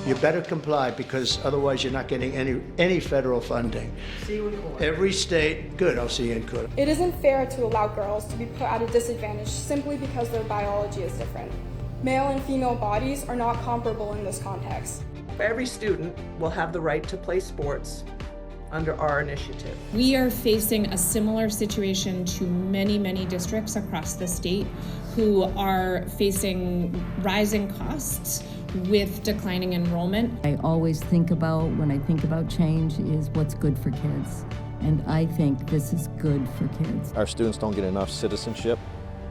You better comply, because otherwise you're not getting any federal funding. See you in court. Every state, good, I'll see you in court. It isn't fair to allow girls to be put at a disadvantage simply because their biology is different. Male and female bodies are not comparable in this context. Every student will have the right to play sports under our initiative. We are facing a similar situation to many, many districts across the state who are facing rising costs with declining enrollment. I always think about, when I think about change, is what's good for kids. And I think this is good for kids. Our students don't get enough citizenship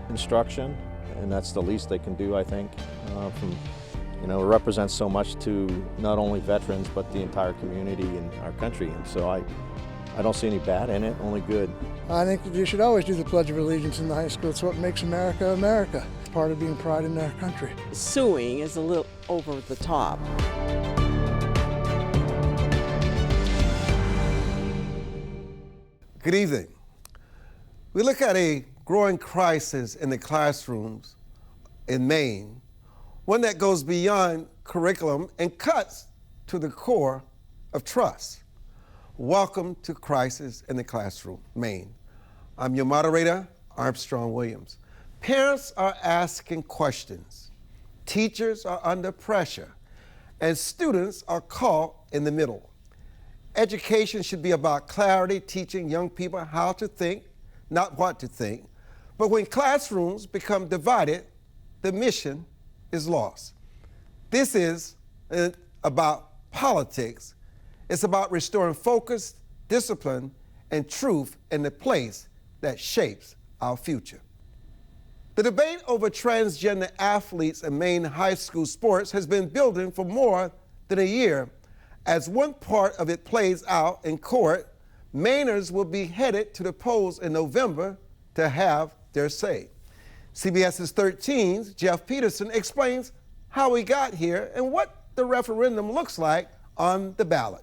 instruction, and that's the least they can do, I think. It represents so much to not only veterans, but the entire community in our country. And so I don't see any bad in it, only good. I think you should always do the Pledge of Allegiance in the high school. It's what makes America, America. It's part of being pride in our country. Suing is a little over the top. Good evening. We look at a growing crisis in the classrooms in Maine, one that goes beyond curriculum and cuts to the core of trust. Welcome to Crisis in the Classroom, Maine. I'm your moderator, Armstrong Williams. Parents are asking questions, teachers are under pressure, and students are caught in the middle. Education should be about clarity, teaching young people how to think, not what to think. But when classrooms become divided, the mission is lost. This is about politics. It's about restoring focus, discipline, and truth in the place that shapes our future. The debate over transgender athletes in Maine high school sports has been building for more than a year. As one part of it plays out in court, Mainers will be headed to the polls in November to have their say. CBS's 13's Jeff Peterson explains how we got here and what the referendum looks like on the ballot.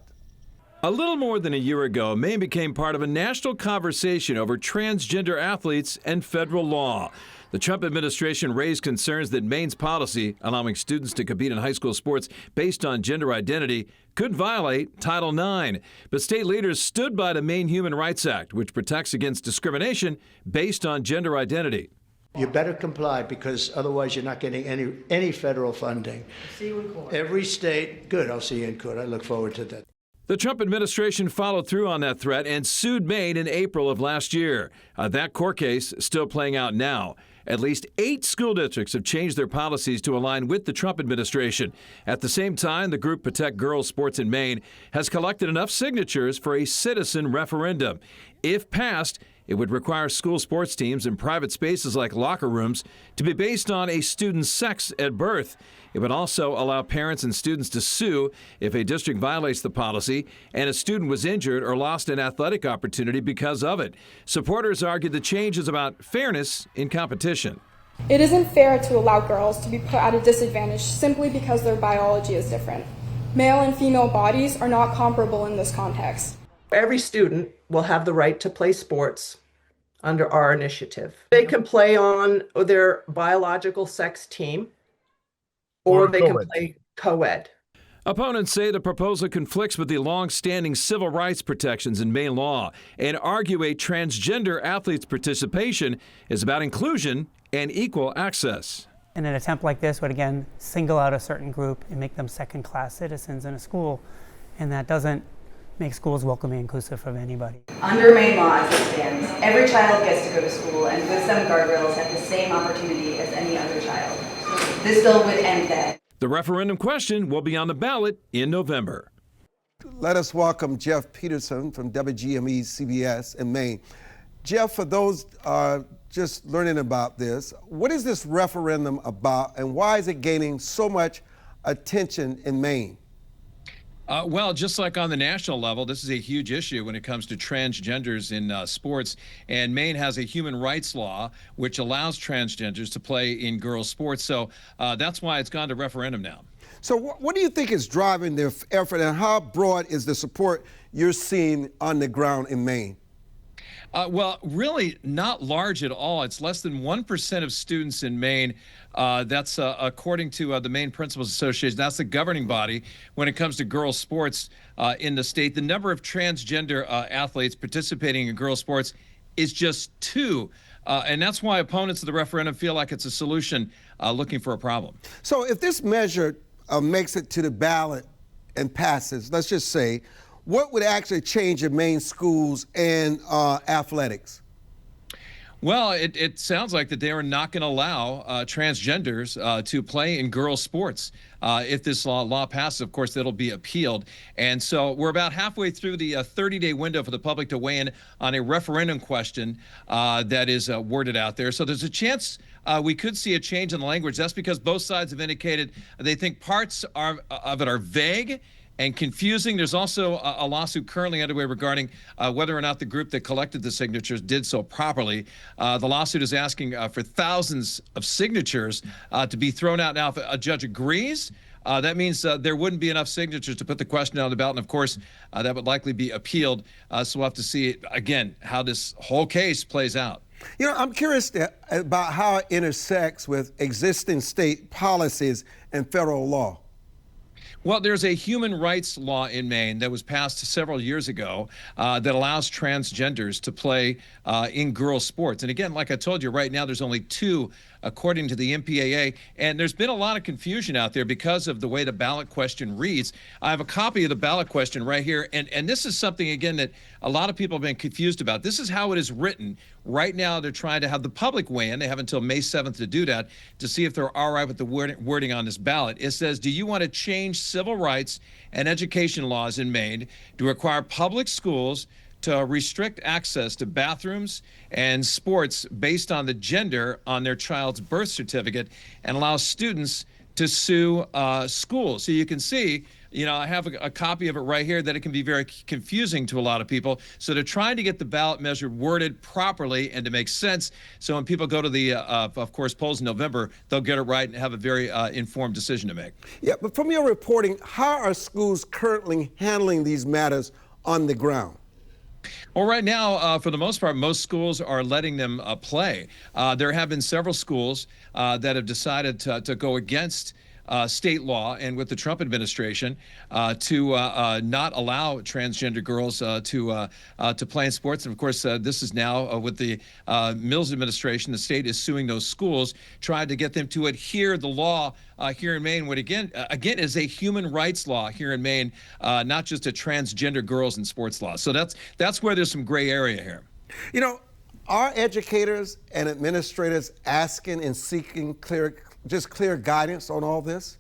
A little more than a year ago, Maine became part of a national conversation over transgender athletes and federal law. The Trump administration raised concerns that Maine's policy allowing students to compete in high school sports based on gender identity could violate Title IX. But state leaders stood by the Maine Human Rights Act, which protects against discrimination based on gender identity. You better comply, because otherwise you're not getting any federal funding. See you in court. Every state, good, I'll see you in court. I look forward to that. The Trump administration followed through on that threat and sued Maine in April of last year. That court case still playing out now. At least 8 school districts have changed their policies to align with the Trump administration. At the same time, the group Protect Girls Sports in Maine has collected enough signatures for a citizen referendum. If passed, it would require school sports teams and private spaces like locker rooms to be based on a student's sex at birth. It would also allow parents and students to sue if a district violates the policy and a student was injured or lost an athletic opportunity because of it. Supporters argue the change is about fairness in competition. It isn't fair to allow girls to be put at a disadvantage simply because their biology is different. Male and female bodies are not comparable in this context. Every student will have the right to play sports under our initiative. They can play on their biological sex team, or they can play co-ed. Opponents say the proposal conflicts with the long-standing civil rights protections in Maine law and argue a transgender athlete's participation is about inclusion and equal access. And an attempt like this would again single out a certain group and make them second-class citizens in a school, and that doesn't make schools welcoming and inclusive of anybody. Under Maine law as it stands, every child gets to go to school and with some guardrails have the same opportunity as any other child. This bill would end that. The referendum question will be on the ballot in November. Let us welcome Jeff Peterson from WGME CBS in Maine. Jeff, for those just learning about this, what is this referendum about and why is it gaining so much attention in Maine? Well, just like on the national level, this is a huge issue when it comes to transgenders in sports. And Maine has a human rights law which allows transgenders to play in girls' sports. So that's why it's gone to referendum now. So what do you think is driving the effort, and how broad is the support you're seeing on the ground in Maine? Well, really not large at all. It's less than 1% of students in Maine. That's according to the Maine Principals Association. That's the governing body when it comes to girls' sports in the state. The number of transgender athletes participating in girls' sports is just 2. And that's why opponents of the referendum feel like it's a solution looking for a problem. So if this measure makes it to the ballot and passes, let's just say, what would actually change in Maine schools and athletics? Well, it sounds like that they are not going to allow transgenders to play in girls' sports. If this law passes, of course, that'll be appealed. And so we're about halfway through the 30-day window for the public to weigh in on a referendum question that is worded out there. So there's a chance we could see a change in the language. That's because both sides have indicated they think parts of it are vague and confusing. There's also a lawsuit currently underway regarding whether or not the group that collected the signatures did so properly. The lawsuit is asking for thousands of signatures to be thrown out. Now, if a judge agrees, that means there wouldn't be enough signatures to put the question on the ballot. And of course, that would likely be appealed. So we'll have to see, again, how this whole case plays out. You know, I'm curious about how it intersects with existing state policies and federal law. Well, there's a human rights law in Maine that was passed several years ago that allows transgenders to play in girls' sports. And again, like I told you, right now there's only 2 according to the MPAA. And there's been a lot of confusion out there because of the way the ballot question reads. I have a copy of the ballot question right here. And this is something, again, that a lot of people have been confused about. This is how it is written. Right now, they're trying to have the public weigh in. They have until May 7th to do that, to see if they're all right with the wording on this ballot. It says, do you want to change civil rights and education laws in Maine to require public schools to restrict access to bathrooms and sports based on the gender on their child's birth certificate and allow students to sue schools? So you can see, you know, I have a copy of it right here, that it can be very confusing to a lot of people. So they're trying to get the ballot measure worded properly and to make sense. So when people go to the, of course, polls in November, they'll get it right and have a very informed decision to make. Yeah, but from your reporting, how are schools currently handling these matters on the ground? Well, right now, for the most part, most schools are letting them play. There have been several schools that have decided to go against state law and with the Trump administration to not allow transgender girls to play in sports. And of course, this is now with the Mills administration. The state is suing those schools, trying to get them to adhere the law here in Maine, what again is a human rights law here in Maine, not just a transgender girls in sports law. So that's where there's some gray area here. You know, are educators and administrators asking and seeking clear guidance on all this?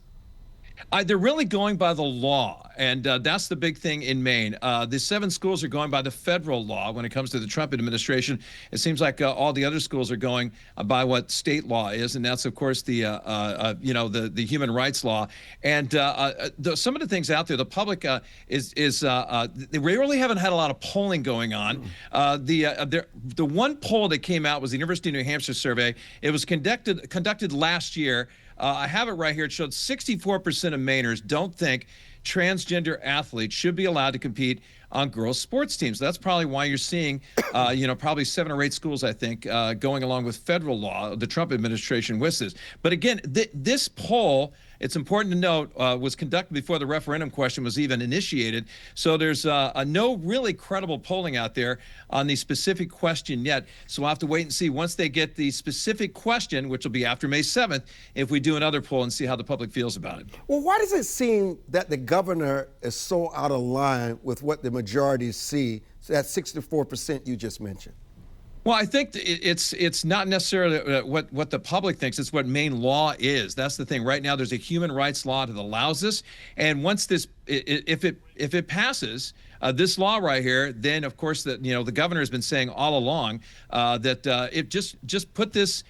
They're really going by the law, and that's the big thing in Maine. The 7 schools are going by the federal law when it comes to the Trump administration. It seems like all the other schools are going by what state law is, and that's, of course, the the human rights law. And some of the things out there, the public they really haven't had a lot of polling going on. The one poll that came out was the University of New Hampshire survey. It was conducted last year. I have it right here. It showed 64% of Mainers don't think transgender athletes should be allowed to compete on girls' sports teams. That's probably why you're seeing, probably 7 or 8 schools, I think, going along with federal law, the Trump administration wishes. But again, this poll, it's important to note, was conducted before the referendum question was even initiated. So there's no really credible polling out there on the specific question yet. So we'll have to wait and see once they get the specific question, which will be after May 7th, if we do another poll and see how the public feels about it. Well, why does it seem that the governor is so out of line with what the majority see, that 64% you just mentioned? Well, I think it's not necessarily what the public thinks. It's what Maine law is. That's the thing. Right now, there's a human rights law that allows this, and once this, if it passes, this law right here, then of course the governor has been saying all along that it just put this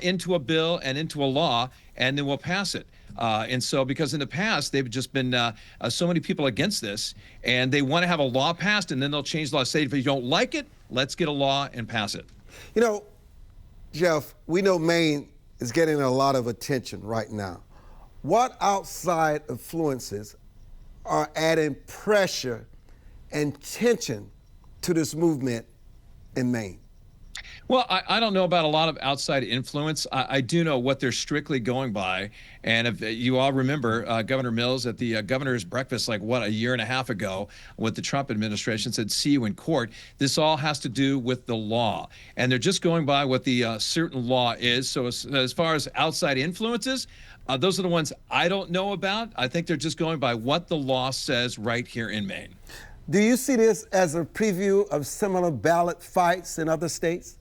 into a bill and into a law, and then we'll pass it. And so, because in the past, they've just been so many people against this, and they want to have a law passed, and then they'll change the law. Say, if you don't like it, let's get a law and pass it. You know, Jeff, we know Maine is getting a lot of attention right now. What outside influences are adding pressure and tension to this movement in Maine? Well, I don't know about a lot of outside influence. I do know what they're strictly going by. And if you all remember, Governor Mills at the governor's breakfast, like what, a year and a half ago, with the Trump administration said, see you in court. This all has to do with the law. And they're just going by what the certain law is. So as far as outside influences, those are the ones I don't know about. I think they're just going by what the law says right here in Maine. Do you see this as a preview of similar ballot fights in other states?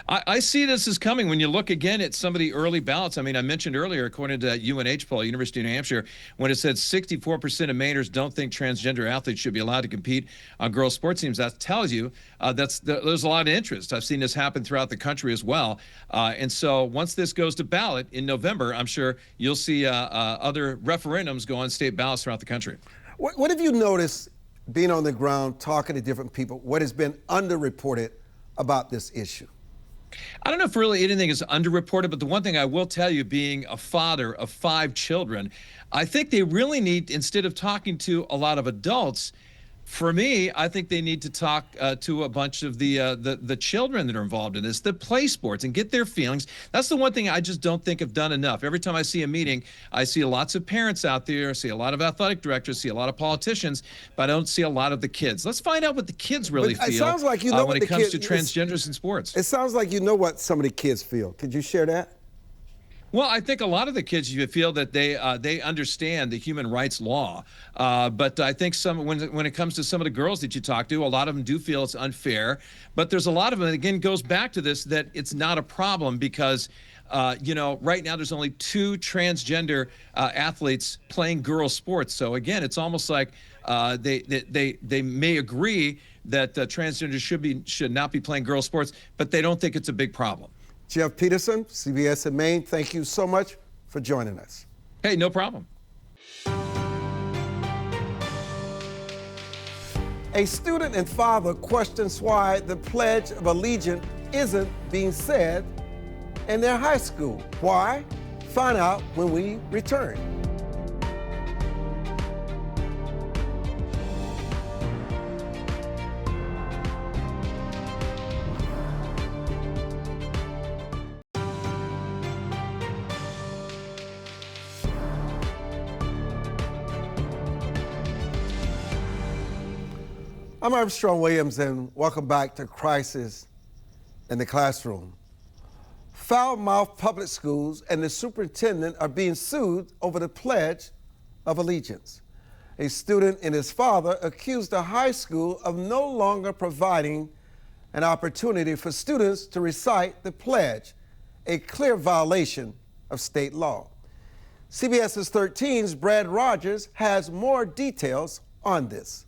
I see this as coming when you look again at some of the early ballots. I mean, I mentioned earlier, according to that UNH poll, University of New Hampshire, when it said 64% of Mainers don't think transgender athletes should be allowed to compete on girls' sports teams. That tells you there's a lot of interest. I've seen this happen throughout the country as well. And so once this goes to ballot in November, I'm sure you'll see other referendums go on state ballots throughout the country. What have you noticed being on the ground, talking to different people, what has been underreported about this issue? I don't know if really anything is underreported, but the one thing I will tell you, being a father of 5 children, I think they really need, instead of talking to a lot of adults, for me, I think they need to talk to a bunch of the children that are involved in this, that play sports, and get their feelings. That's the one thing I just don't think have done enough. Every time I see a meeting, I see lots of parents out there, I see a lot of athletic directors, see a lot of politicians, but I don't see a lot of the kids. Let's find out what the kids really feel. It sounds like you know when it comes to transgenders in sports. It sounds like you know what some of the kids feel. Could you share that? Well, I think a lot of the kids, you feel that they understand the human rights law, but I think when it comes to some of the girls that you talk to, a lot of them do feel it's unfair. But there's a lot of them, and again, goes back to this, that it's not a problem because right now there's only 2 transgender athletes playing girls' sports. So again, it's almost like they may agree that transgenders should not be playing girls' sports, but they don't think it's a big problem. Jeff Peterson, CBS in Maine, thank you so much for joining us. Hey, no problem. A student and father questions why the Pledge of Allegiance isn't being said in their high school. Why? Find out when we return. I'm Armstrong Williams, and welcome back to Crisis in the Classroom. Foul-mouthed public schools and the superintendent are being sued over the Pledge of Allegiance. A student and his father accused the high school of no longer providing an opportunity for students to recite the pledge, a clear violation of state law. CBS's 13's Brad Rogers has more details on this.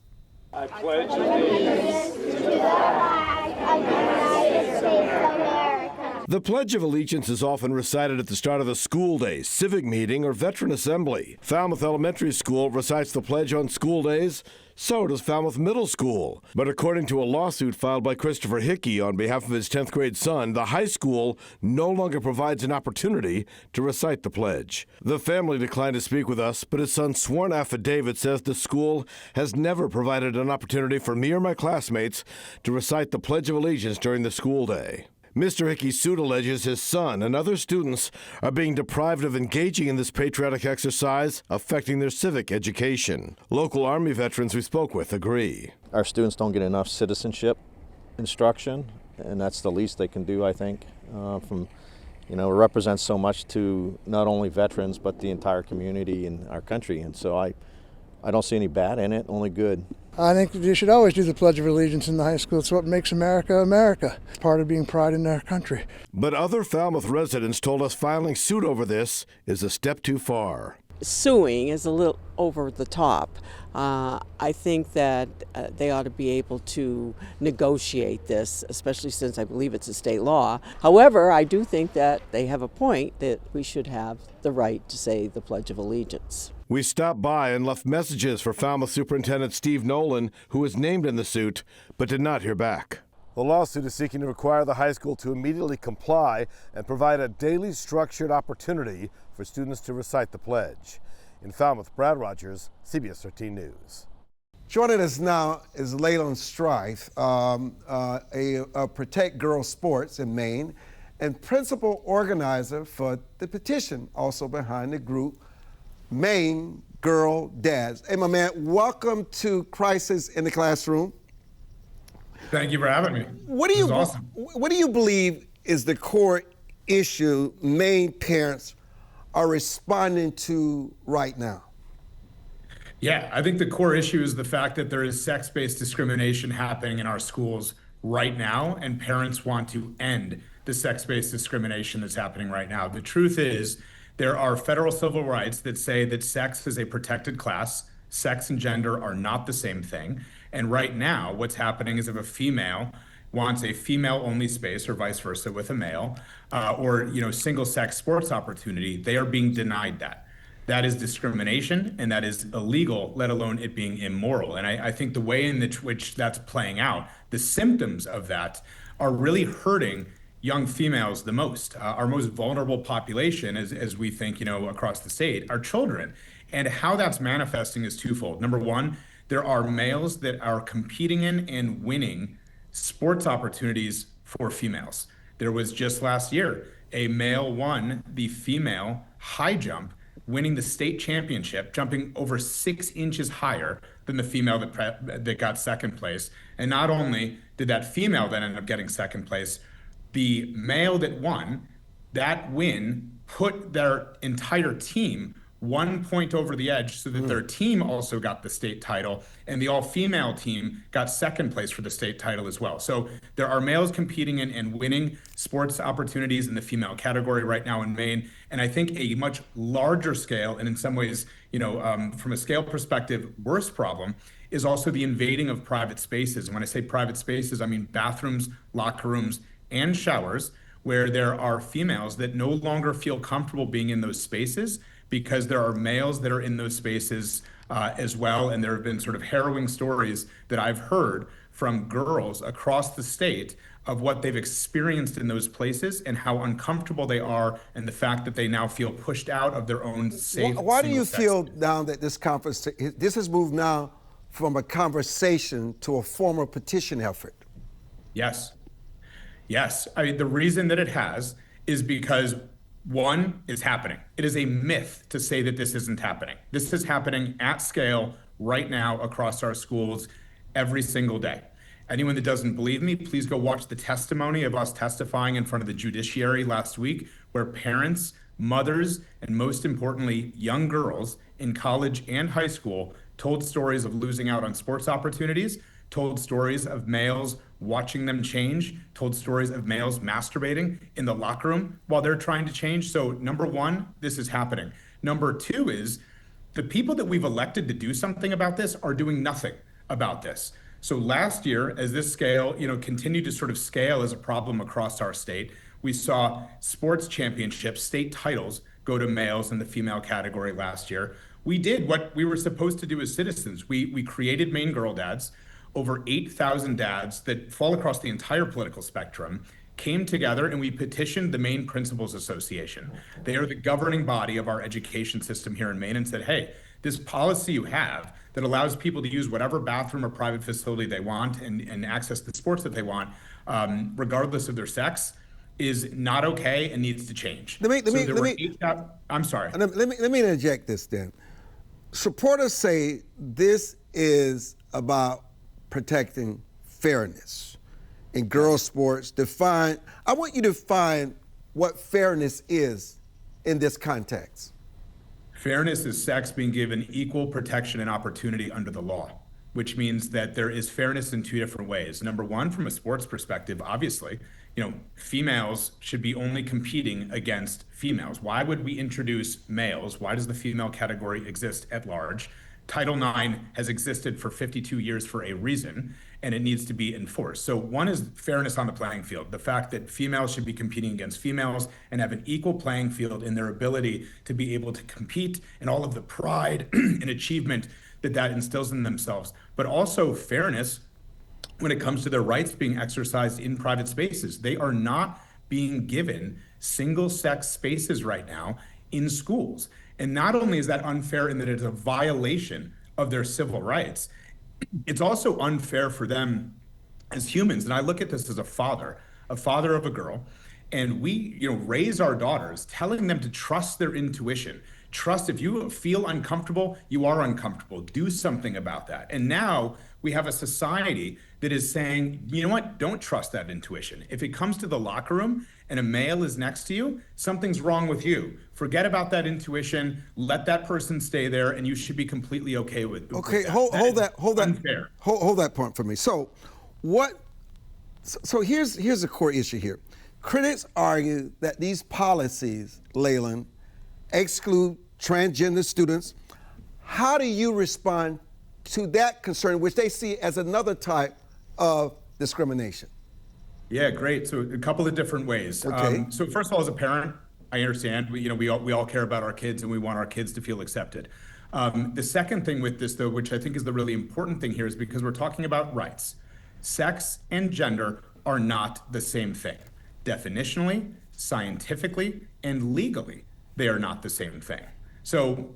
I pledge allegiance to the flag of the United States of America. The Pledge of Allegiance is often recited at the start of the school day, civic meeting, or veteran assembly. Falmouth Elementary School recites the pledge on school days. So does Falmouth Middle School. But according to a lawsuit filed by Christopher Hickey on behalf of his 10th grade son, the high school no longer provides an opportunity to recite the pledge. The family declined to speak with us, but his son's sworn affidavit says the school has never provided an opportunity for me or my classmates to recite the Pledge of Allegiance during the school day. Mr. Hickey's suit alleges his son and other students are being deprived of engaging in this patriotic exercise, affecting their civic education. Local Army veterans we spoke with agree. Our students don't get enough citizenship instruction, and that's the least they can do, I think. It represents so much to not only veterans, but the entire community in our country. And so I don't see any bad in it, only good. I think you should always do the Pledge of Allegiance in the high school. It's what makes America, America. It's part of being pride in our country. But other Falmouth residents told us filing suit over this is a step too far. Suing is a little over the top. I think that they ought to be able to negotiate this, especially since I believe it's a state law. However, I do think that they have a point that we should have the right to say the Pledge of Allegiance. We stopped by and left messages for Falmouth Superintendent Steve Nolan, who was named in the suit, but did not hear back. The lawsuit is seeking to require the high school to immediately comply and provide a daily structured opportunity for students to recite the pledge. In Falmouth, Brad Rogers, CBS 13 News. Joining us now is Leyland Strife, a Protect Girls Sports in Maine, and principal organizer for the petition, also behind the group, Maine Girl Dads. Hey, my man, welcome to Crisis in the Classroom. Thank you for having me. What do you believe is the core issue Maine parents are responding to right now? Yeah, I think the core issue is the fact that there is sex-based discrimination happening in our schools right now, and parents want to end the sex-based discrimination that's happening right now. The truth is, there are federal civil rights that say that sex is a protected class. Sex and gender are not the same thing. And right now, what's happening is if a female wants a female-only space, or vice versa with a male, or single-sex sports opportunity, they are being denied that. That is discrimination, and that is illegal, let alone it being immoral. And I think the way in which that's playing out, the symptoms of that are really hurting young females the most. Our most vulnerable population, as we think, across the state, are children. And how that's manifesting is twofold. Number one, there are males that are competing in and winning sports opportunities for females. There was just last year, a male won the female high jump, winning the state championship, jumping over 6 inches higher than the female that got second place. And not only did that female then end up getting second place, the male that won, that win put their entire team 1 point over the edge so that their team also got the state title, and the all-female team got second place for the state title as well. So there are males competing in and winning sports opportunities in the female category right now in Maine. And I think a much larger scale, and in some ways, from a scale perspective, worse problem, is also the invading of private spaces. And when I say private spaces, I mean bathrooms, locker rooms, and showers, where there are females that no longer feel comfortable being in those spaces because there are males that are in those spaces as well. And there have been sort of harrowing stories that I've heard from girls across the state of what they've experienced in those places and how uncomfortable they are, and the fact that they now feel pushed out of their own safe. Why do you feel now that this has moved now from a conversation to a formal petition effort? Yes. I mean, the reason that it has is because one is happening. It is a myth to say that this isn't happening. This is happening at scale right now across our schools every single day. Anyone that doesn't believe me, please go watch the testimony of us testifying in front of the judiciary last week, where parents, mothers, and most importantly, young girls in college and high school told stories of losing out on sports opportunities, told stories of males watching them change, told stories of males masturbating in the locker room while they're trying to change. So number one, this is happening. Number two is the people that we've elected to do something about this are doing nothing about this. So last year, as this scale, continued to sort of scale as a problem across our state, we saw sports championships, state titles, go to males in the female category last year. We did what we were supposed to do as citizens. We created Maine Girl Dads. Over 8,000 dads that fall across the entire political spectrum came together, and we petitioned the Maine Principals Association. They are the governing body of our education system here in Maine, and said, hey, this policy you have that allows people to use whatever bathroom or private facility they want and access the sports that they want, regardless of their sex, is not okay and needs to change. I'm sorry. Let me interject this then. Supporters say this is about protecting fairness in girls' sports. I want you to define what fairness is in this context. Fairness is sex being given equal protection and opportunity under the law, which means that there is fairness in two different ways. Number one, from a sports perspective, obviously, females should be only competing against females. Why would we introduce males? Why does the female category exist at large? Title IX has existed for 52 years for a reason, and it needs to be enforced. So one is fairness on the playing field, the fact that females should be competing against females and have an equal playing field in their ability to be able to compete, and all of the pride and achievement that instills in themselves. But also fairness when it comes to their rights being exercised in private spaces. They are not being given single-sex spaces right now in schools. And not only is that unfair in that it's a violation of their civil rights, it's also unfair for them as humans. And I look at this as a father of a girl, and we, raise our daughters, telling them to trust their intuition. Trust, if you feel uncomfortable, you are uncomfortable. Do something about that. And now we have a society that is saying, you know what, don't trust that intuition. If it comes to the locker room and a male is next to you, something's wrong with you. Forget about that intuition. Let that person stay there, and you should be completely okay with that. Okay, hold that point for me. So here's the core issue here. Critics argue that these policies, Leyland, exclude transgender students. How do you respond to that concern, which they see as another type of discrimination? Yeah, great. So a couple of different ways. Okay. So first of all, as a parent, I understand. We all care about our kids, and we want our kids to feel accepted. The second thing with this, though, which I think is the really important thing here, is because we're talking about rights. Sex and gender are not the same thing. Definitionally, scientifically, and legally, they are not the same thing. So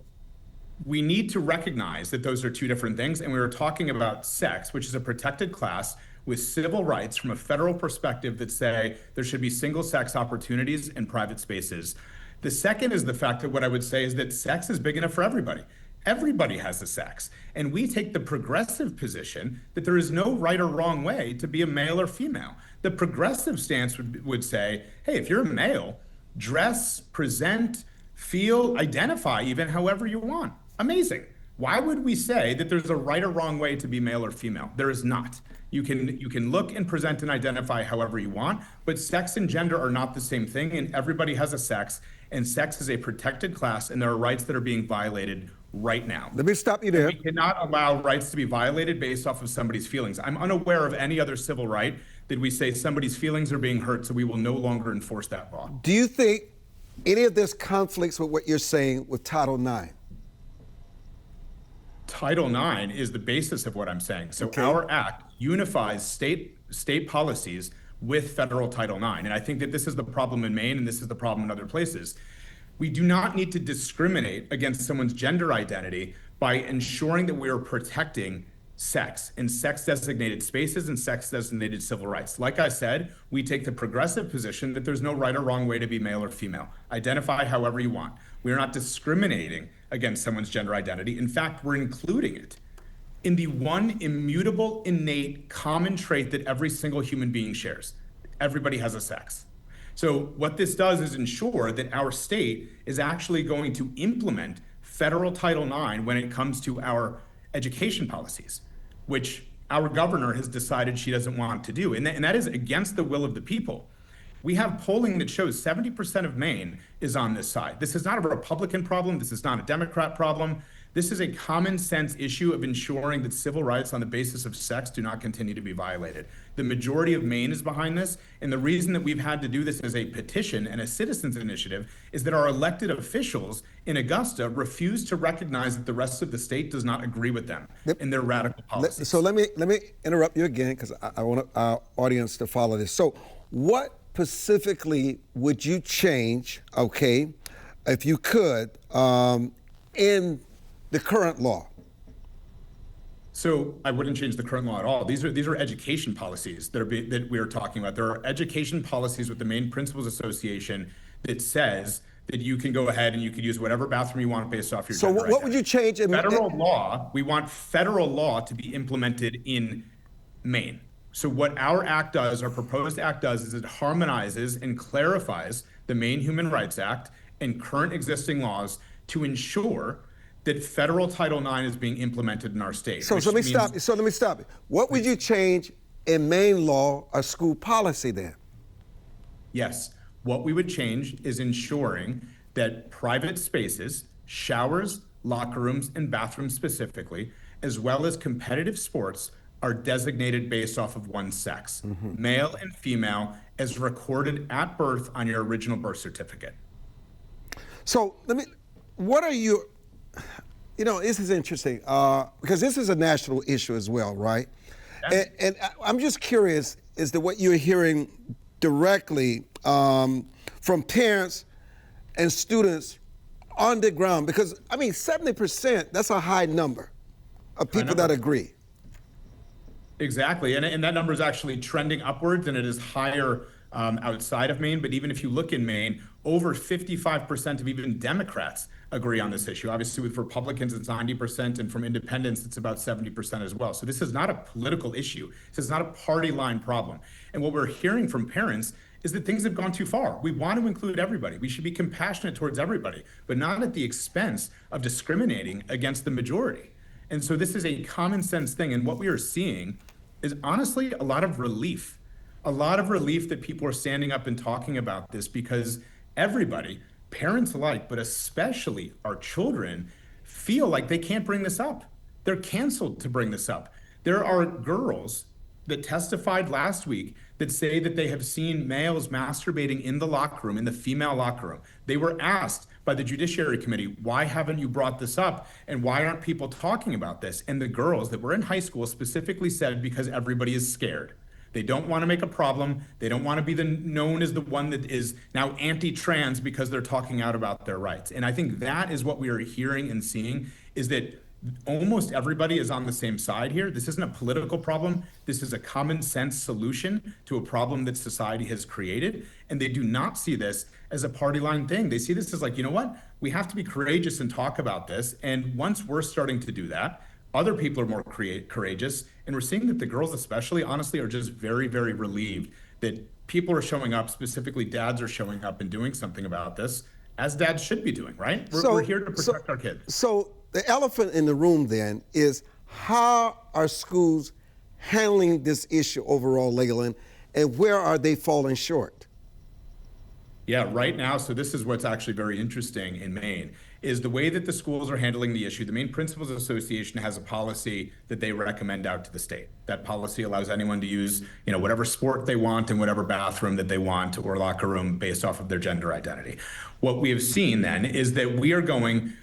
we need to recognize that those are two different things. And we were talking about sex, which is a protected class with civil rights from a federal perspective that say there should be single sex opportunities in private spaces. The second is the fact that what I would say is that sex is big enough for everybody. Everybody has a sex. And we take the progressive position that there is no right or wrong way to be a male or female. The progressive stance would say, hey, if you're a male, dress, present, feel, identify even however you want. Amazing. Why would we say that there's a right or wrong way to be male or female? There is not. You can look and present and identify however you want, but sex and gender are not the same thing, and everybody has a sex, and sex is a protected class, and there are rights that are being violated right now. Let me stop you there. We cannot allow rights to be violated based off of somebody's feelings. I'm unaware of any other civil right that we say somebody's feelings are being hurt, so we will no longer enforce that law. Do you think any of this conflicts with what you're saying with Title IX? Title IX is the basis of what I'm saying. So our act unifies state policies with federal Title IX. And I think that this is the problem in Maine, and this is the problem in other places. We do not need to discriminate against someone's gender identity by ensuring that we are protecting sex in sex-designated spaces and sex-designated civil rights. Like I said, we take the progressive position that there's no right or wrong way to be male or female. Identify however you want. We are not discriminating against someone's gender identity. In fact, we're including it in the one immutable, innate, common trait that every single human being shares. Everybody has a sex. So what this does is ensure that our state is actually going to implement federal Title IX when it comes to our education policies, which our governor has decided she doesn't want to do. And that is against the will of the people. We have polling that shows 70% of Maine is on this side. This is not a Republican problem. This is not a Democrat problem. This is a common sense issue of ensuring that civil rights on the basis of sex do not continue to be violated. The majority of Maine is behind this. And the reason that we've had to do this as a petition and a citizens initiative is that our elected officials in Augusta refuse to recognize that the rest of the state does not agree with them in their radical policies. So let me interrupt you again, because I want our audience to follow this. So what specifically would you change, okay, if you could, in the current law? So I wouldn't change the current law at all. These are education policies that we are talking about. There are education policies with the Maine Principals Association that says that you can go ahead and you can use whatever bathroom you want based off your gender So what would you change in federal law? We want federal law to be implemented in Maine. So what our act does, our proposed act does, is it harmonizes and clarifies the Maine Human Rights Act and current existing laws to ensure that federal Title IX is being implemented in our state. So let me stop you. What would you change in Maine law or school policy then? Yes. What we would change is ensuring that private spaces, showers, locker rooms, and bathrooms specifically, as well as competitive sports, are designated based off of one sex, male and female, as recorded at birth on your original birth certificate. So what are you, this is interesting, because this is a national issue as well, right? Yes. And I'm just curious as to what you're hearing directly from parents and students on the ground, because 70%, that's a high number of people that agree. Exactly, and that number is actually trending upwards, and it is higher outside of Maine. But even if you look in Maine, over 55% of even Democrats agree on this issue. Obviously, with Republicans, it's 90%, and from independents, it's about 70% as well. So this is not a political issue. This is not a party line problem. And what we're hearing from parents is that things have gone too far. We want to include everybody. We should be compassionate towards everybody, but not at the expense of discriminating against the majority. And so this is a common sense thing. And what we are seeing is honestly a lot of relief that people are standing up and talking about this, because everybody, parents alike, but especially our children, feel like they can't bring this up. They're canceled to bring this up. There are girls that testified last week that say that they have seen males masturbating in the locker room, in the female locker room. They were asked by the Judiciary Committee, why haven't you brought this up? And why aren't people talking about this? And the girls that were in high school specifically said, because everybody is scared. They don't want to make a problem. They don't want to be known as the one that is now anti-trans because they're talking out about their rights. And I think that is what we are hearing and seeing, is that almost everybody is on the same side here. This isn't a political problem. This is a common sense solution to a problem that society has created. And they do not see this as a party line thing. They see this as like, you know what? We have to be courageous and talk about this. And once we're starting to do that, other people are more courageous. And we're seeing that the girls especially, honestly, are just very, very relieved that people are showing up, specifically dads are showing up and doing something about this, as dads should be doing, right? We're here to protect our kids. So the elephant in the room then is, how are schools handling this issue overall, Leland, and where are they falling short? Yeah, right now, so this is what's actually very interesting in Maine, is the way that the schools are handling the issue. The Maine Principals Association has a policy that they recommend out to the state. That policy allows anyone to use, whatever sport they want in whatever bathroom that they want or locker room based off of their gender identity. What we have seen then is that we are going,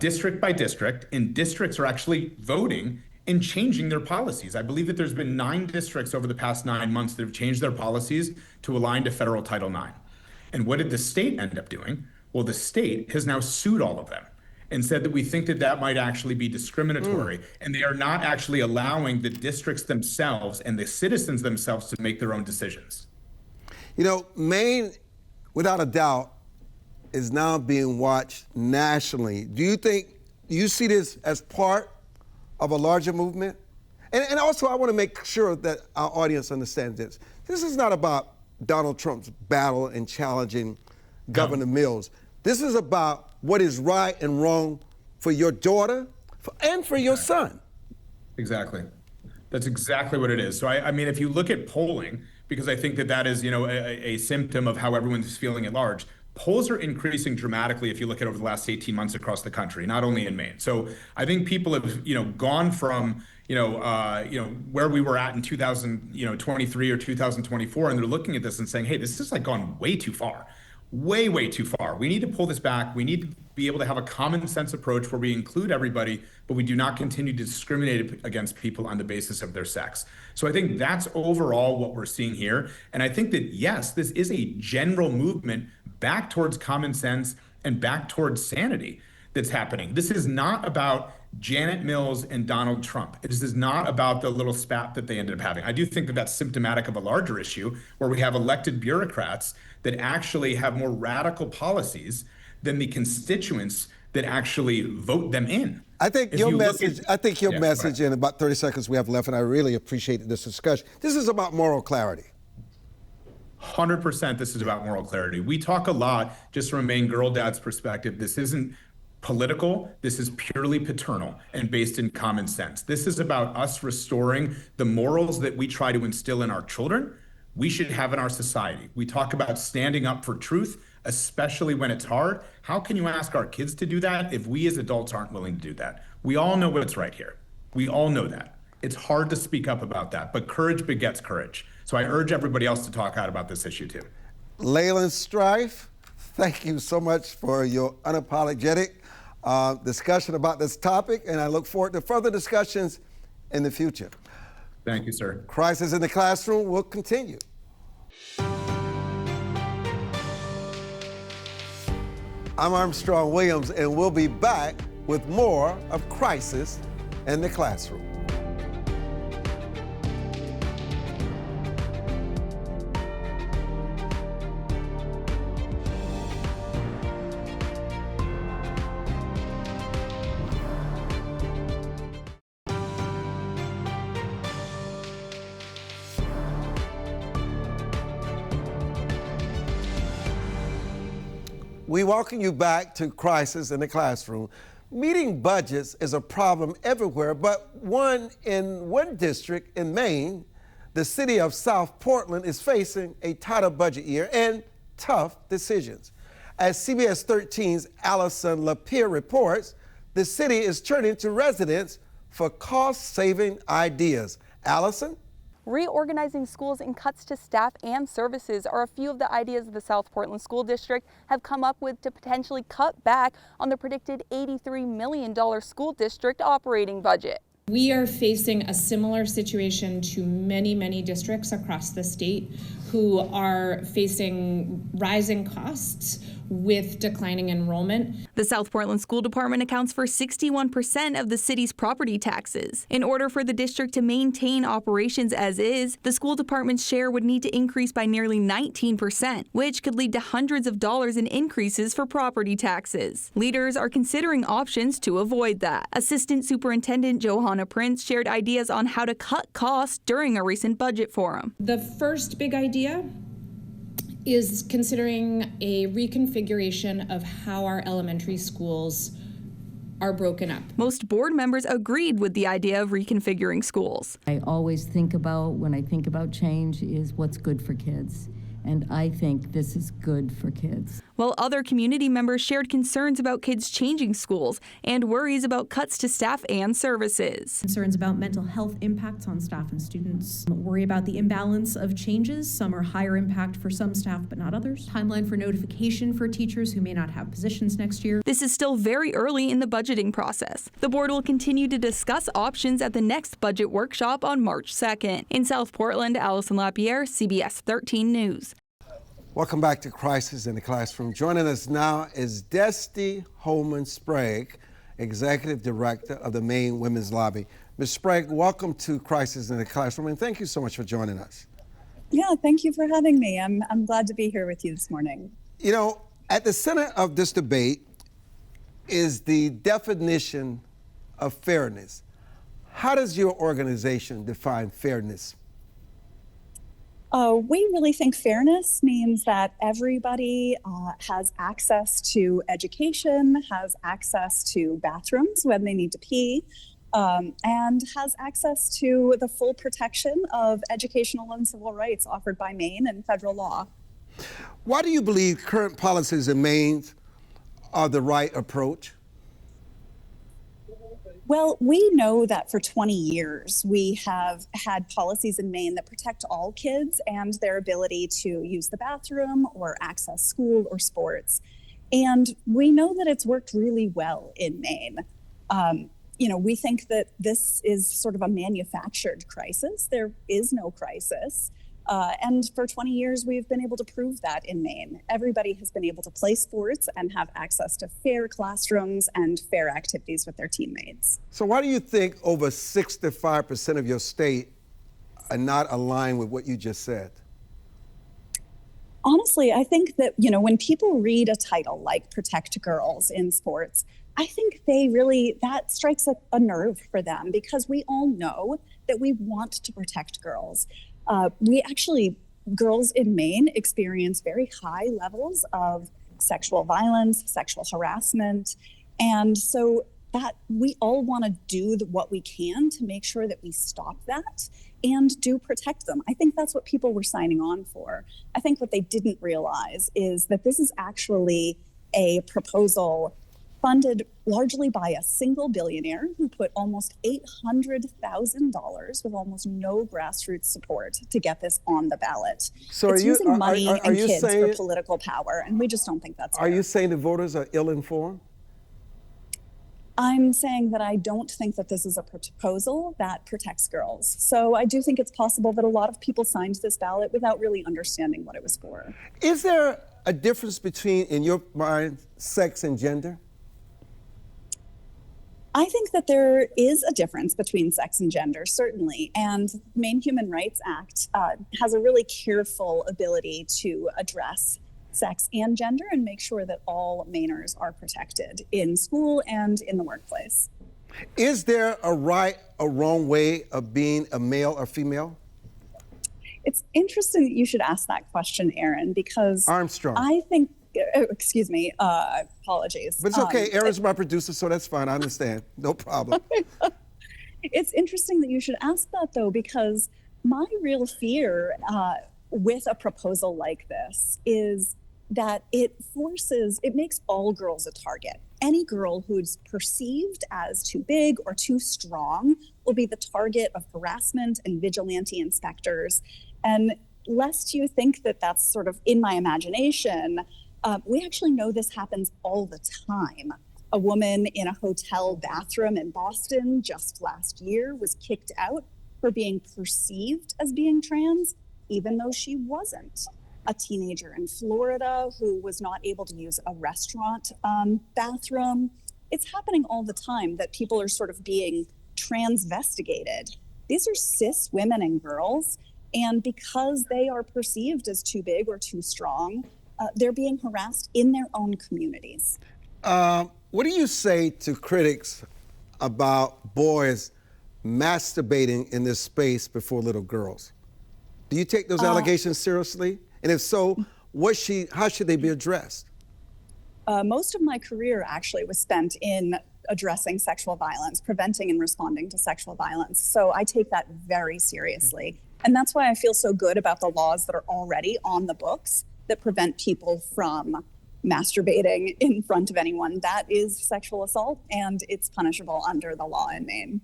district by district, and districts are actually voting and changing their policies. I believe that there's been 9 districts over the past 9 months that have changed their policies to align to federal Title IX. And what did the state end up doing? Well, the state has now sued all of them and said that we think that that might actually be discriminatory. And they are not actually allowing the districts themselves and the citizens themselves to make their own decisions. Maine, without a doubt, is now being watched nationally. Do you see this as part of a larger movement? And also, I want to make sure that our audience understands this. This is not about Donald Trump's battle and challenging Governor Mills. This is about what is right and wrong for your daughter and for your son. Exactly. That's exactly what it is. So I mean, if you look at polling, because I think that is, a symptom of how everyone's feeling at large, polls are increasing dramatically if you look at over the last 18 months across the country, not only in Maine. So I think people have, gone from, where we were at in 2023 or 2024, and they're looking at this and saying, hey, this has gone way too far. Way too far. We need to pull this back. We need to be able to have a common sense approach where we include everybody, but we do not continue to discriminate against people on the basis of their sex. So I think that's overall what we're seeing here. And I think that, yes, this is a general movement back towards common sense and back towards sanity that's happening. This is not about Janet Mills and Donald Trump. This is not about the little spat that they ended up having. I do think that that's symptomatic of a larger issue where we have elected bureaucrats that actually have more radical policies than the constituents that actually vote them in. I think your message in about 30 seconds we have left, and I really appreciate this discussion. This is about moral clarity. 100% this is about moral clarity. We talk a lot, just from a Maine girl dad's perspective, this isn't political, this is purely paternal and based in common sense. This is about us restoring the morals that we try to instill in our children, we should have in our society. We talk about standing up for truth, especially when it's hard. How can you ask our kids to do that if we as adults aren't willing to do that? We all know what's right here. We all know that. It's hard to speak up about that, but courage begets courage. So I urge everybody else to talk out about this issue too. Leland Strife, thank you so much for your unapologetic discussion about this topic, and I look forward to further discussions in the future. Thank you, sir. Crisis in the Classroom will continue. I'm Armstrong Williams, and we'll be back with more of Crisis in the Classroom. We welcome you back to Crisis in the Classroom. Meeting budgets is a problem everywhere, but in one district in Maine, the city of South Portland is facing a tighter budget year and tough decisions. As CBS 13's Allison Lapierre reports, the city is turning to residents for cost-saving ideas. Allison? Reorganizing schools and cuts to staff and services are a few of the ideas the South Portland School District have come up with to potentially cut back on the predicted $83 million school district operating budget. We are facing a similar situation to many, many districts across the state who are facing rising costs with declining enrollment. The South Portland School Department accounts for 61% of the city's property taxes. In order for the district to maintain operations as is, the school department's share would need to increase by nearly 19%, which could lead to hundreds of dollars in increases for property taxes. Leaders are considering options to avoid that. Assistant Superintendent Johanna Prince shared ideas on how to cut costs during a recent budget forum. The first big idea is considering a reconfiguration of how our elementary schools are broken up. Most board members agreed with the idea of reconfiguring schools. I always think about, when I think about change, is what's good for kids. And I think this is good for kids. While other community members shared concerns about kids changing schools and worries about cuts to staff and services. Concerns about mental health impacts on staff and students. Worry about the imbalance of changes. Some are higher impact for some staff but not others. Timeline for notification for teachers who may not have positions next year. This is still very early in the budgeting process. The board will continue to discuss options at the next budget workshop on March 2nd. In South Portland, Allison Lapierre, CBS 13 News. Welcome back to Crisis in the Classroom. Joining us now is Desti Holman-Sprague, Executive Director of the Maine Women's Lobby. Ms. Sprague, welcome to Crisis in the Classroom, and thank you so much for joining us. Yeah, thank you for having me. I'm glad to be here with you this morning. You know, at the center of this debate is the definition of fairness. How does your organization define fairness? We really think fairness means that everybody has access to education, has access to bathrooms when they need to pee, and has access to the full protection of educational and civil rights offered by Maine and federal law. Why do you believe current policies in Maine are the right approach? Well, we know that for 20 years, we have had policies in Maine that protect all kids and their ability to use the bathroom or access school or sports. And we know that it's worked really well in Maine. You know, we think that this is sort of a manufactured crisis. There is no crisis. And for 20 years, we've been able to prove that in Maine. Everybody has been able to play sports and have access to fair classrooms and fair activities with their teammates. So why do you think over 65% of your state are not aligned with what you just said? Honestly, I think that, you know, when people read a title like Protect Girls in Sports, I think that strikes a nerve for them, because we all know that we want to protect girls. Girls in Maine experience very high levels of sexual violence, sexual harassment. And so that we all want to do what we can to make sure that we stop that and do protect them. I think that's what people were signing on for. I think what they didn't realize is that this is actually a proposal funded largely by a single billionaire who put almost $800,000 with almost no grassroots support to get this on the ballot. So it's using money and kids saying, for political power, and we just don't think that's fair. Are you saying the voters are ill-informed? I'm saying that I don't think that this is a proposal that protects girls. So I do think it's possible that a lot of people signed this ballot without really understanding what it was for. Is there a difference between, in your mind, sex and gender? I think that there is a difference between sex and gender, certainly. And the Maine Human Rights Act has a really careful ability to address sex and gender and make sure that all Mainers are protected in school and in the workplace. Is there a right or wrong way of being a male or female? It's interesting that you should ask that question, Aaron, because Armstrong. I think excuse me, apologies. But it's okay. Erin's my producer, so that's fine. I understand. No problem. It's interesting that you should ask that, though, because my real fear with a proposal like this is that it makes all girls a target. Any girl who's perceived as too big or too strong will be the target of harassment and vigilante inspectors. And lest you think that that's sort of in my imagination, we actually know this happens all the time. A woman in a hotel bathroom in Boston just last year was kicked out for being perceived as being trans, even though she wasn't. A teenager in Florida who was not able to use a restaurant bathroom. It's happening all the time that people are sort of being transvestigated. These are cis women and girls, and because they are perceived as too big or too strong, they're being harassed in their own communities. What do you say to critics about boys masturbating in this space before little girls? Do you take those allegations seriously? And if so, how should they be addressed? Most of my career actually was spent in addressing sexual violence, preventing and responding to sexual violence. So I take that very seriously. And that's why I feel so good about the laws that are already on the books that prevent people from masturbating in front of anyone. That is sexual assault, and it's punishable under the law in Maine.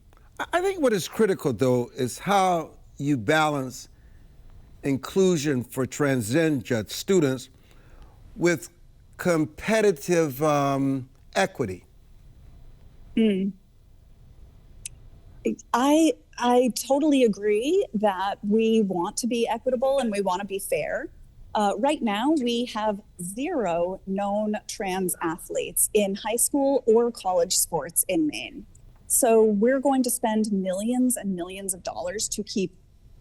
I think what is critical, though, is how you balance inclusion for transgender students with competitive equity. I totally agree that we want to be equitable and we want to be fair. Right now, we have 0 known trans athletes in high school or college sports in Maine. So we're going to spend millions and millions of dollars to keep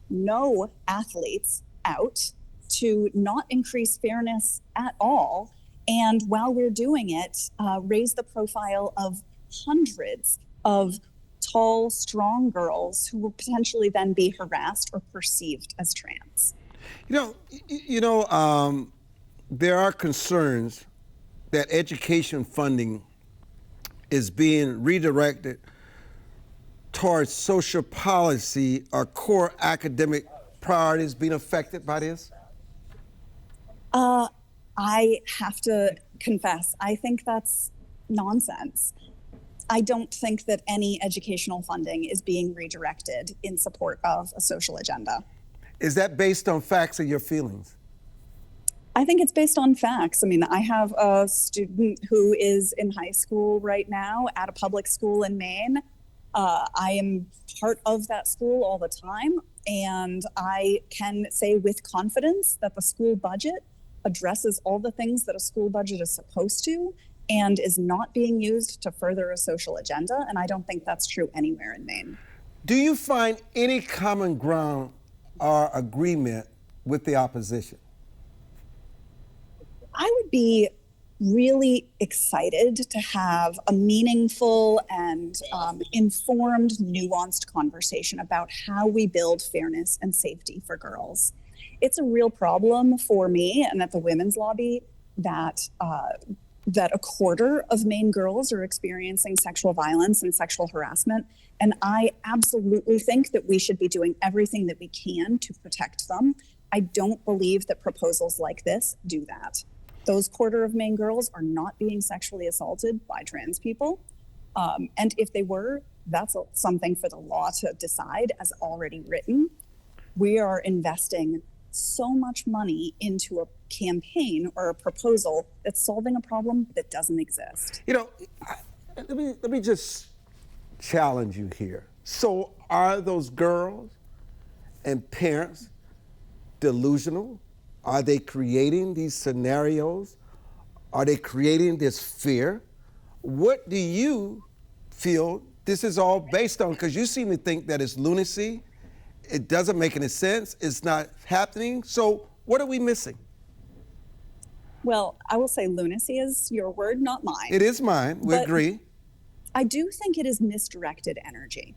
no athletes out, to not increase fairness at all. And while we're doing it, raise the profile of hundreds of tall, strong girls who will potentially then be harassed or perceived as trans. There are concerns that education funding is being redirected towards social policy or core academic priorities being affected by this? I have to confess, I think that's nonsense. I don't think that any educational funding is being redirected in support of a social agenda. Is that based on facts or your feelings? I think it's based on facts. I mean, I have a student who is in high school right now at a public school in Maine. I am part of that school all the time, and I can say with confidence that the school budget addresses all the things that a school budget is supposed to and is not being used to further a social agenda, and I don't think that's true anywhere in Maine. Do you find any common ground or agreement with the opposition? I would be really excited to have a meaningful and informed, nuanced conversation about how we build fairness and safety for girls. It's a real problem for me and at the Women's Lobby that a quarter of Maine girls are experiencing sexual violence and sexual harassment. And I absolutely think that we should be doing everything that we can to protect them. I don't believe that proposals like this do that. Those quarter of Maine girls are not being sexually assaulted by trans people. And if they were, that's something for the law to decide as already written. We are investing so much money into a campaign or a proposal that's solving a problem that doesn't exist. Let me just challenge you here. So are those girls and parents delusional? Are they creating these scenarios? Are they creating this fear? What do you feel this is all based on? Because you seem to think that it's lunacy. It doesn't make any sense. It's not happening. So what are we missing? Well, I will say lunacy is your word, not mine. It is mine. We agree. I do think it is misdirected energy.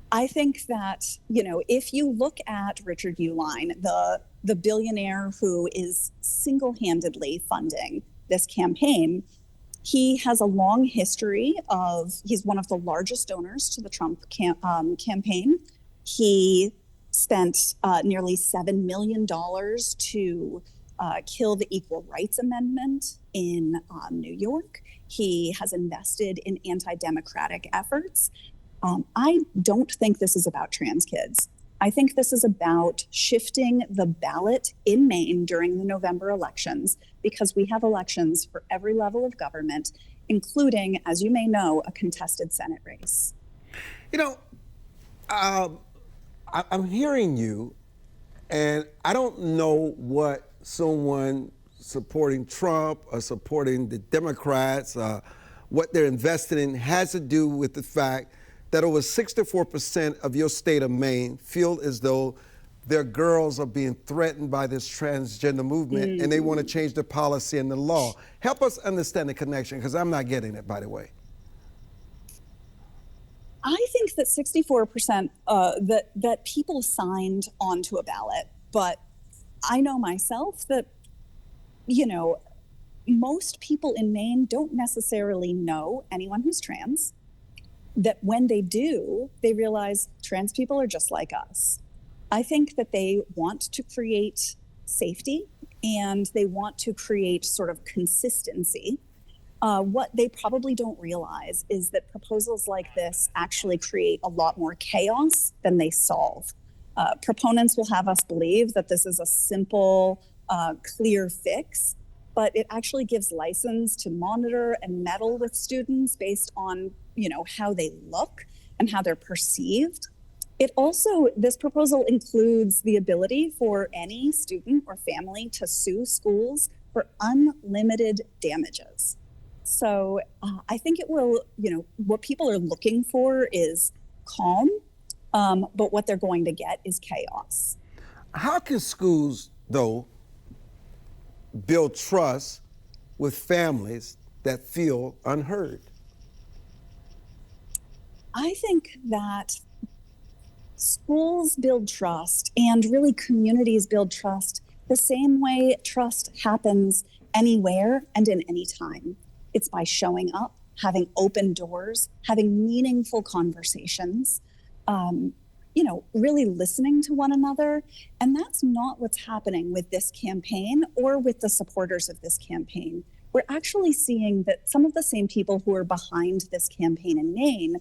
I think that, if you look at Richard Uihlein, the billionaire who is single-handedly funding this campaign, he has a long history he's one of the largest donors to the Trump campaign. He spent nearly $7 million to kill the Equal Rights Amendment in New York. He has invested in anti-democratic efforts. I don't think this is about trans kids. I think this is about shifting the ballot in Maine during the November elections, because we have elections for every level of government, including, as you may know, a contested Senate race. You know, I'm hearing you, and I don't know what someone supporting Trump or supporting the Democrats, what they're invested in, has to do with the fact that over 64% of your state of Maine feel as though their girls are being threatened by this transgender movement, and they want to change the policy and the law. Help us understand the connection, because I'm not getting it, by the way. I think that 64% that people signed onto a ballot, but I know myself that, you know, most people in Maine don't necessarily know anyone who's trans, that when they do, they realize trans people are just like us. I think that they want to create safety and they want to create sort of consistency. What they probably don't realize is that proposals like this actually create a lot more chaos than they solve. Proponents will have us believe that this is a simple, clear fix, but it actually gives license to monitor and meddle with students based on, you know, how they look and how they're perceived. It also, this proposal includes the ability for any student or family to sue schools for unlimited damages. So I think it will, you know, what people are looking for is calm, but what they're going to get is chaos. How can schools, though, build trust with families that feel unheard? I think that schools build trust and really communities build trust the same way trust happens anywhere and in any time. It's by showing up, having open doors, having meaningful conversations, you know, really listening to one another. And that's not what's happening with this campaign or with the supporters of this campaign. We're actually seeing that some of the same people who are behind this campaign in Maine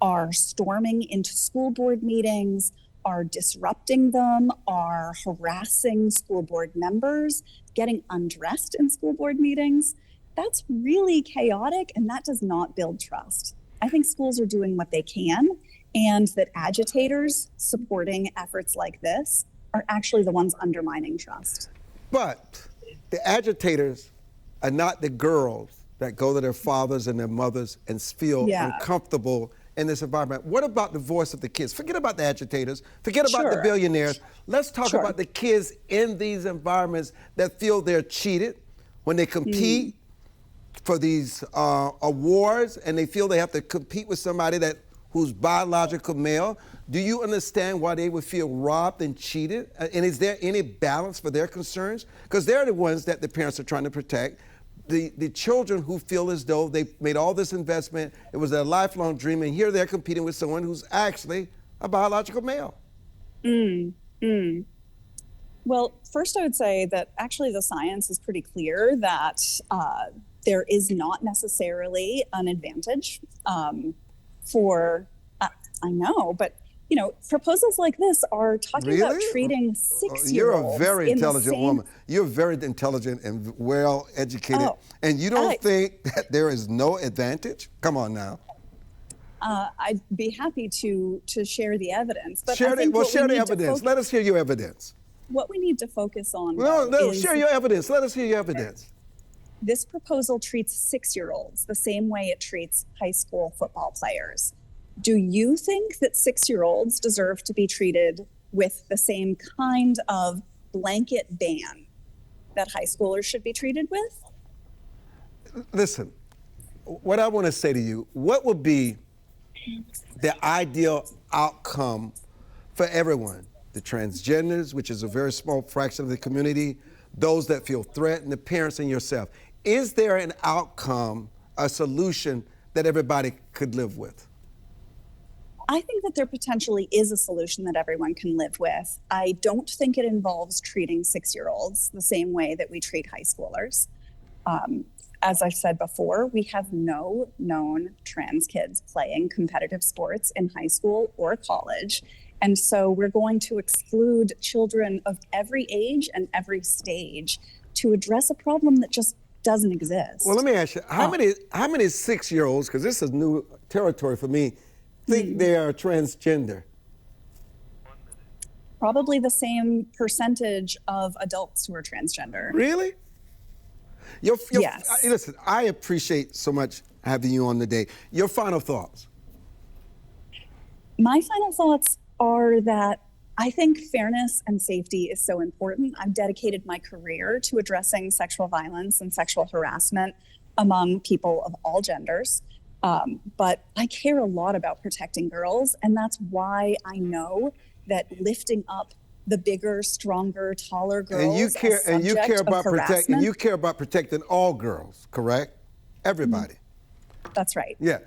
are storming into school board meetings, are disrupting them, are harassing school board members, getting undressed in school board meetings. That's really chaotic, and that does not build trust. I think schools are doing what they can, and that agitators supporting efforts like this are actually the ones undermining trust. But the agitators are not the girls that go to their fathers and their mothers and feel uncomfortable in this environment. What about the voice of the kids? Forget about the agitators, forget about the billionaires. Let's talk about the kids in these environments that feel they're cheated when they compete for these awards, and they feel they have to compete with somebody who's biological male. Do you understand why they would feel robbed and cheated? And is there any balance for their concerns? Because they're the ones that the parents are trying to protect. The children who feel as though they made all this investment, it was their lifelong dream, and here they're competing with someone who's actually a biological male. Well, first I would say that actually the science is pretty clear that there is not necessarily an advantage for, I know, but you know, proposals like this are talking about treating 6-year-olds. You're a very intelligent woman. You're very intelligent and well educated. And you don't think that there is no advantage? Come on now. I'd be happy to share the evidence. But share the evidence. Let us hear your evidence. What we need to focus on. No, share your evidence. Let us hear your evidence. This proposal treats 6-year-olds the same way it treats high school football players. Do you think that 6-year-olds deserve to be treated with the same kind of blanket ban that high schoolers should be treated with? Listen, what I want to say to you, what would be the ideal outcome for everyone? the transgenders, which is a very small fraction of the community, those that feel threatened, the parents, and yourself. Is there an outcome, a solution that everybody could live with? I think that there potentially is a solution that everyone can live with. I don't think it involves treating 6-year-olds the same way that we treat high schoolers. As I've said before, we have no known trans kids playing competitive sports in high school or college. And so we're going to exclude children of every age and every stage to address a problem that just doesn't exist. Well, let me ask you, how many 6-year-olds, because this is new territory for me, think they are transgender? Probably the same percentage of adults who are transgender. Really? Yes. Listen, I appreciate so much having you on today. Your final thoughts? My final thoughts are that I think fairness and safety is so important. I've dedicated my career to addressing sexual violence and sexual harassment among people of all genders. But I care a lot about protecting girls, and that's why I know that lifting up the bigger, stronger, taller girls And you care about protecting all girls, correct? Everybody. That's right. Yeah.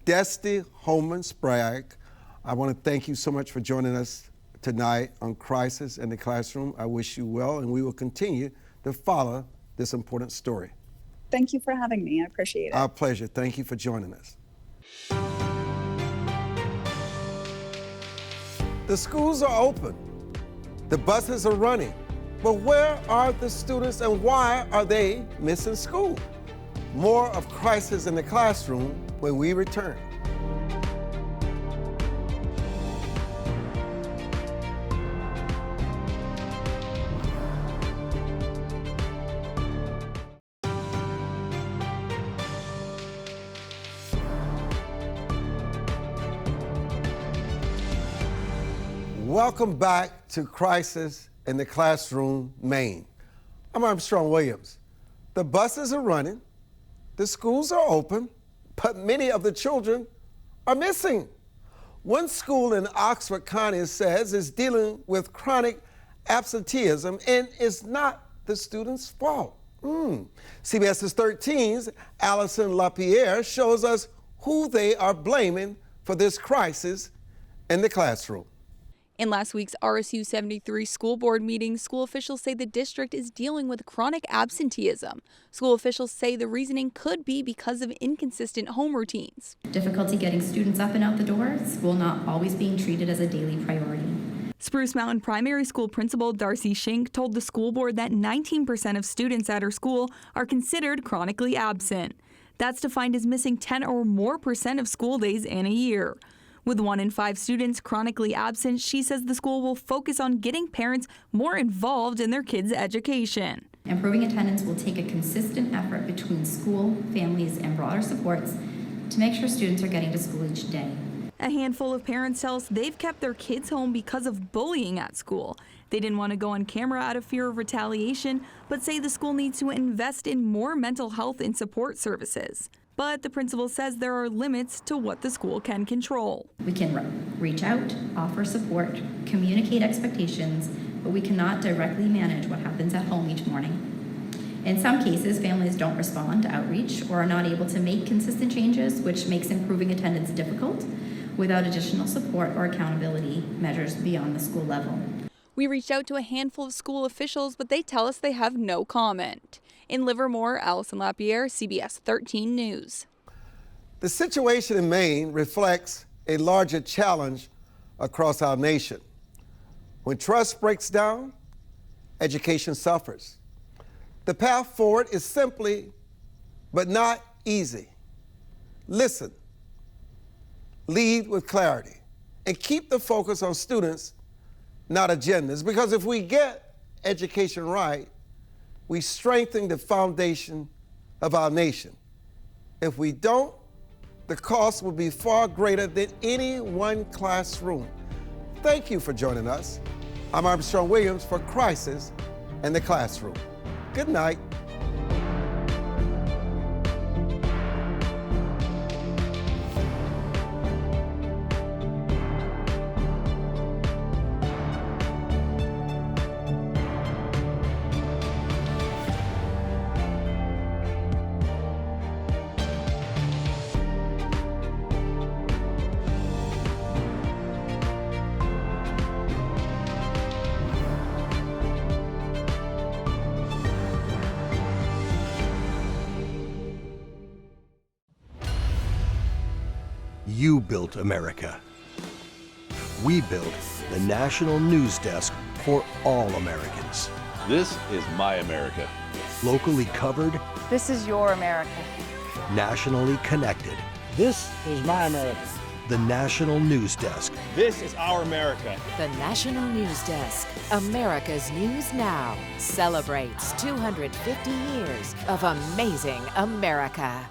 Desti Holman-Sprague, I want to thank you so much for joining us tonight on Crisis in the Classroom. I wish you well, and we will continue to follow this important story. Thank you for having me. I appreciate it. Our pleasure. Thank you for joining us. The schools are open. The buses are running. But where are the students and why are they missing school? More of Crisis in the Classroom when we return. Welcome back to Crisis in the Classroom, Maine. I'm Armstrong Williams. The buses are running, the schools are open, but many of the children are missing. One school in Oxford County says is dealing with chronic absenteeism and it's not the students' fault. CBS's 13's Allison LaPierre shows us who they are blaming for this crisis in the classroom. In last week's RSU 73 school board meeting, school officials say the district is dealing with chronic absenteeism. School officials say the reasoning could be because of inconsistent home routines. Difficulty getting students up and out the door, school not always being treated as a daily priority. Spruce Mountain Primary School Principal Darcy Shink told the school board that 19% of students at her school are considered chronically absent. That's defined as missing 10 or more % of school days in a year. With 1 in 5 students chronically absent, she says the school will focus on getting parents more involved in their kids' education. Improving attendance will take a consistent effort between school, families, and broader supports to make sure students are getting to school each day. A handful of parents tell us they've kept their kids home because of bullying at school. They didn't want to go on camera out of fear of retaliation, but say the school needs to invest in more mental health and support services. But the principal says there are limits to what the school can control. We can reach out, offer support, communicate expectations, but we cannot directly manage what happens at home each morning. In some cases, families don't respond to outreach or are not able to make consistent changes, which makes improving attendance difficult without additional support or accountability measures beyond the school level. We reached out to a handful of school officials, but they tell us they have no comment. In Livermore, Allison LaPierre, CBS 13 News. The situation in Maine reflects a larger challenge across our nation. When trust breaks down, education suffers. The path forward is simply, but not easy. Listen, lead with clarity, and keep the focus on students, not agendas, because if we get education right, we strengthen the foundation of our nation. If we don't, the cost will be far greater than any one classroom. Thank you for joining us. I'm Armstrong Williams for Crisis in the Classroom. Good night. You built America. We built the national news desk for all Americans. This is my America. Locally covered. This is your America. Nationally connected. This is my America. The National News Desk. This is our America. The National News Desk, America's News Now, celebrates 250 years of amazing America.